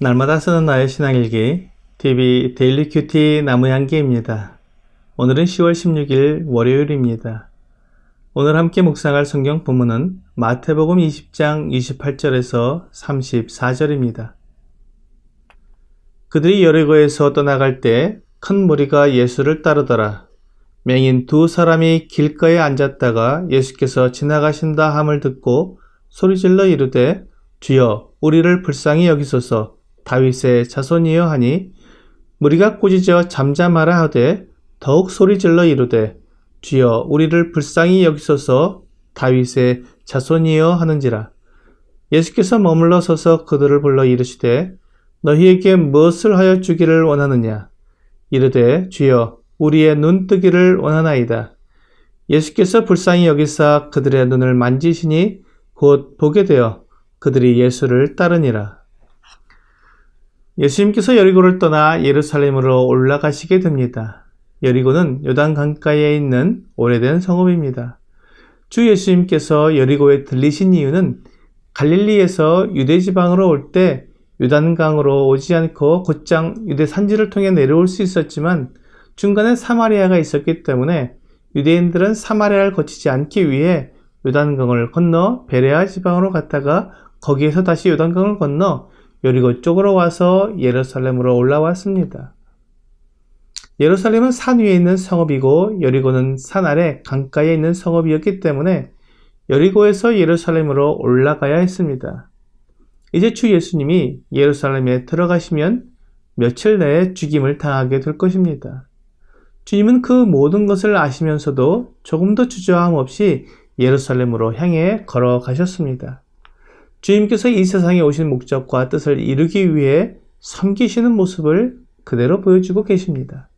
날마다 쓰는 나의 신앙일기 TV 데일리 큐티 나무향기입니다. 오늘은 10월 16일 월요일입니다. 오늘 함께 묵상할 성경 본문은 마태복음 20장 28절에서 34절입니다. 그들이 여리고에서 떠나갈 때 큰 무리가 예수를 따르더라. 맹인 두 사람이 길가에 앉았다가 예수께서 지나가신다 함을 듣고 소리질러 이르되 주여 우리를 불쌍히 여기소서 다윗의 자손이여 하니 무리가 꾸짖어 잠잠하라 하되 더욱 소리질러 이르되 주여 우리를 불쌍히 여기소서 다윗의 자손이여 하는지라. 예수께서 머물러 서서 그들을 불러 이르시되 너희에게 무엇을 하여 주기를 원하느냐. 이르되 주여 우리의 눈 뜨기를 원하나이다. 예수께서 불쌍히 여기사 그들의 눈을 만지시니 곧 보게 되어 그들이 예수를 따르니라. 예수님께서 여리고를 떠나 예루살렘으로 올라가시게 됩니다. 여리고는 요단 강가에 있는 오래된 성읍입니다. 주 예수님께서 여리고에 들리신 이유는 갈릴리에서 유대 지방으로 올 때 요단강으로 오지 않고 곧장 유대 산지를 통해 내려올 수 있었지만 중간에 사마리아가 있었기 때문에 유대인들은 사마리아를 거치지 않기 위해 요단강을 건너 베레아 지방으로 갔다가 거기에서 다시 요단강을 건너 여리고 쪽으로 와서 예루살렘으로 올라왔습니다. 예루살렘은 산 위에 있는 성읍이고 여리고는 산 아래 강가에 있는 성읍이었기 때문에 여리고에서 예루살렘으로 올라가야 했습니다. 이제 주 예수님이 예루살렘에 들어가시면 며칠 내에 죽임을 당하게 될 것입니다. 주님은 그 모든 것을 아시면서도 조금도 주저함 없이 예루살렘으로 향해 걸어가셨습니다. 주님께서 이 세상에 오신 목적과 뜻을 이루기 위해 섬기시는 모습을 그대로 보여주고 계십니다.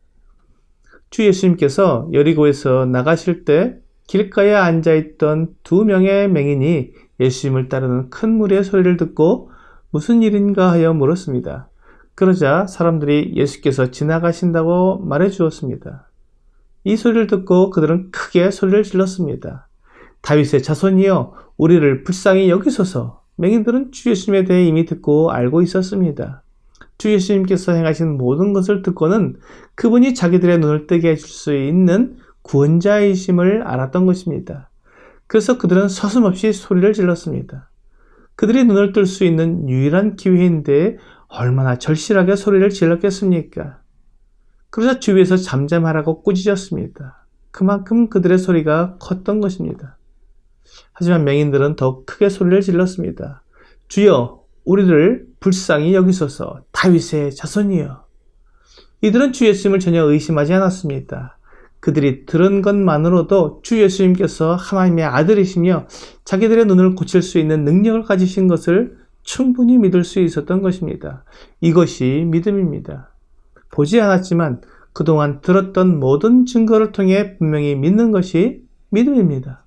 주 예수님께서 여리고에서 나가실 때 길가에 앉아있던 두 명의 맹인이 예수님을 따르는 큰 무리의 소리를 듣고 무슨 일인가 하여 물었습니다. 그러자 사람들이 예수께서 지나가신다고 말해 주었습니다. 이 소리를 듣고 그들은 크게 소리를 질렀습니다. 다윗의 자손이여 우리를 불쌍히 여기소서. 맹인들은 주 예수님에 대해 이미 듣고 알고 있었습니다. 주 예수님께서 행하신 모든 것을 듣고는 그분이 자기들의 눈을 뜨게 해줄 수 있는 구원자이심을 알았던 것입니다. 그래서 그들은 서슴없이 소리를 질렀습니다. 그들이 눈을 뜰 수 있는 유일한 기회인데 얼마나 절실하게 소리를 질렀겠습니까? 그러자 주위에서 잠잠하라고 꾸짖었습니다. 그만큼 그들의 소리가 컸던 것입니다. 하지만 맹인들은 더 크게 소리를 질렀습니다. 주여 우리를 불쌍히 여기소서 다윗의 자손이여. 이들은 주 예수님을 전혀 의심하지 않았습니다. 그들이 들은 것만으로도 주 예수님께서 하나님의 아들이시며 자기들의 눈을 고칠 수 있는 능력을 가지신 것을 충분히 믿을 수 있었던 것입니다. 이것이 믿음입니다. 보지 않았지만 그동안 들었던 모든 증거를 통해 분명히 믿는 것이 믿음입니다.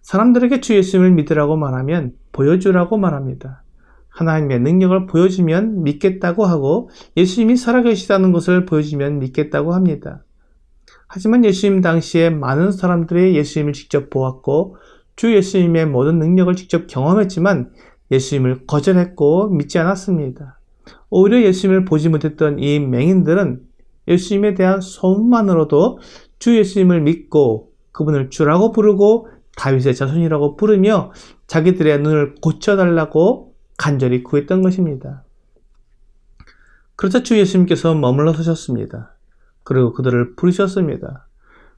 사람들에게 주 예수님을 믿으라고 말하면 보여주라고 말합니다. 하나님의 능력을 보여주면 믿겠다고 하고 예수님이 살아계시다는 것을 보여주면 믿겠다고 합니다. 하지만 예수님 당시에 많은 사람들이 예수님을 직접 보았고 주 예수님의 모든 능력을 직접 경험했지만 예수님을 거절했고 믿지 않았습니다. 오히려 예수님을 보지 못했던 이 맹인들은 예수님에 대한 소문만으로도 주 예수님을 믿고 그분을 주라고 부르고 다윗의 자손이라고 부르며 자기들의 눈을 고쳐달라고 간절히 구했던 것입니다. 그러자 주 예수님께서 머물러 서셨습니다. 그리고 그들을 부르셨습니다.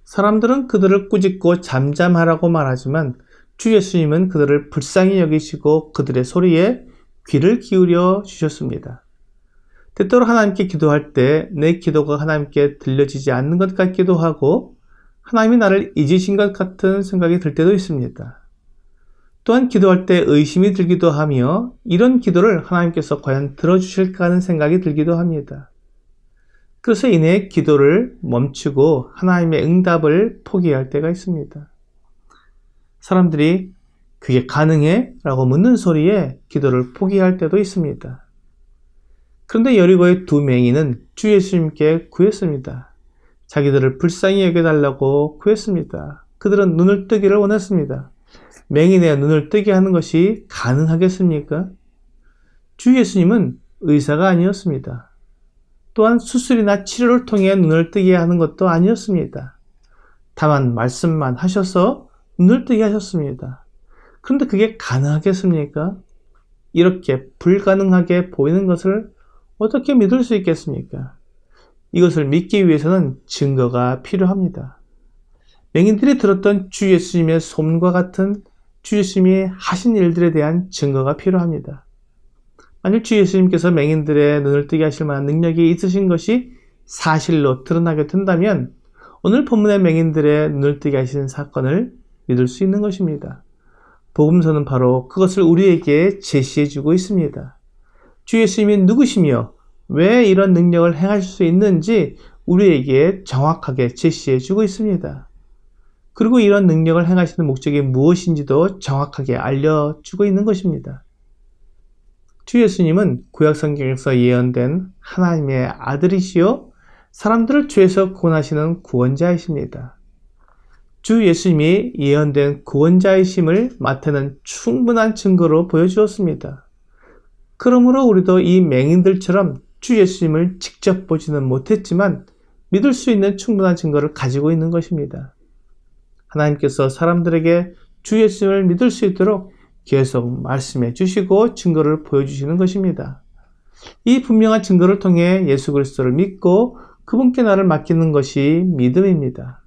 사람들은 그들을 꾸짖고 잠잠하라고 말하지만 주 예수님은 그들을 불쌍히 여기시고 그들의 소리에 귀를 기울여 주셨습니다. 때때로 하나님께 기도할 때 내 기도가 하나님께 들려지지 않는 것 같기도 하고 하나님이 나를 잊으신 것 같은 생각이 들 때도 있습니다. 또한 기도할 때 의심이 들기도 하며 이런 기도를 하나님께서 과연 들어주실까 하는 생각이 들기도 합니다. 그래서 이내 기도를 멈추고 하나님의 응답을 포기할 때가 있습니다. 사람들이 그게 가능해? 라고 묻는 소리에 기도를 포기할 때도 있습니다. 그런데 여리고의 두 맹인은 주 예수님께 구했습니다. 자기들을 불쌍히 여겨달라고 구했습니다. 그들은 눈을 뜨기를 원했습니다. 맹인의 눈을 뜨게 하는 것이 가능하겠습니까? 주 예수님은 의사가 아니었습니다. 또한 수술이나 치료를 통해 눈을 뜨게 하는 것도 아니었습니다. 다만 말씀만 하셔서 눈을 뜨게 하셨습니다. 그런데 그게 가능하겠습니까? 이렇게 불가능하게 보이는 것을 어떻게 믿을 수 있겠습니까? 이것을 믿기 위해서는 증거가 필요합니다. 맹인들이 들었던 주 예수님의 소문과 같은 주 예수님이 하신 일들에 대한 증거가 필요합니다. 만약 주 예수님께서 맹인들의 눈을 뜨게 하실 만한 능력이 있으신 것이 사실로 드러나게 된다면 오늘 본문의 맹인들의 눈을 뜨게 하신 사건을 믿을 수 있는 것입니다. 복음서는 바로 그것을 우리에게 제시해주고 있습니다. 주 예수님이 누구시며 왜 이런 능력을 행하실 수 있는지 우리에게 정확하게 제시해주고 있습니다. 그리고 이런 능력을 행하시는 목적이 무엇인지도 정확하게 알려주고 있는 것입니다. 주 예수님은 구약성경에서 예언된 하나님의 아들이시요 사람들을 죄에서 구원하시는 구원자이십니다. 주 예수님이 예언된 구원자이심을 마태는 충분한 증거로 보여주었습니다. 그러므로 우리도 이 맹인들처럼 주 예수님을 직접 보지는 못했지만 믿을 수 있는 충분한 증거를 가지고 있는 것입니다. 하나님께서 사람들에게 주 예수님을 믿을 수 있도록 계속 말씀해 주시고 증거를 보여주시는 것입니다. 이 분명한 증거를 통해 예수 그리스도를 믿고 그분께 나를 맡기는 것이 믿음입니다.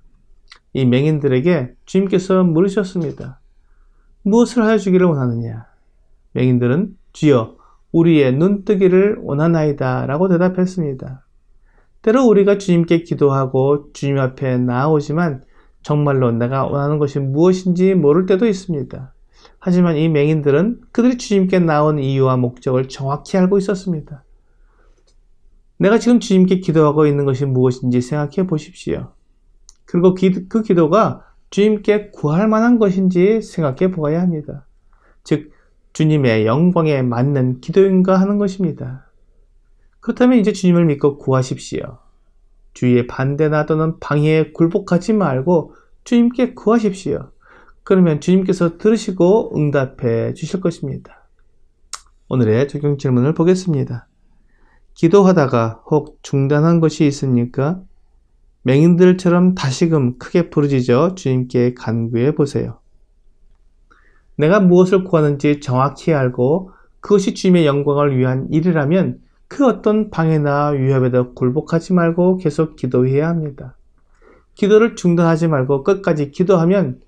이 맹인들에게 주님께서 물으셨습니다. 무엇을 하여 주기를 원하느냐? 맹인들은 주여 우리의 눈뜨기를 원하나이다 라고 대답했습니다. 때로 우리가 주님께 기도하고 주님 앞에 나아오지만 정말로 내가 원하는 것이 무엇인지 모를 때도 있습니다. 하지만 이 맹인들은 그들이 주님께 나온 이유와 목적을 정확히 알고 있었습니다. 내가 지금 주님께 기도하고 있는 것이 무엇인지 생각해 보십시오. 그리고 그 기도가 주님께 구할 만한 것인지 생각해 보아야 합니다. 즉 주님의 영광에 맞는 기도인가 하는 것입니다. 그렇다면 이제 주님을 믿고 구하십시오. 주위의 반대나 또는 방해에 굴복하지 말고 주님께 구하십시오. 그러면 주님께서 들으시고 응답해 주실 것입니다. 오늘의 적용 질문을 보겠습니다. 기도하다가 혹 중단한 것이 있습니까? 맹인들처럼 다시금 크게 부르짖어 주님께 간구해 보세요. 내가 무엇을 구하는지 정확히 알고 그것이 주님의 영광을 위한 일이라면 그 어떤 방해나 위협에도 굴복하지 말고 계속 기도해야 합니다. 기도를 중단하지 말고 끝까지 기도하면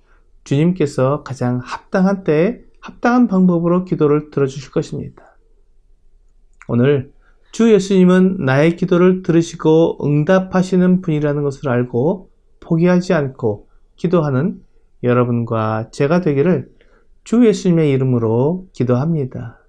주님께서 가장 합당한 때에 합당한 방법으로 기도를 들어주실 것입니다. 오늘 주 예수님은 나의 기도를 들으시고 응답하시는 분이라는 것을 알고 포기하지 않고 기도하는 여러분과 제가 되기를 주 예수님의 이름으로 기도합니다.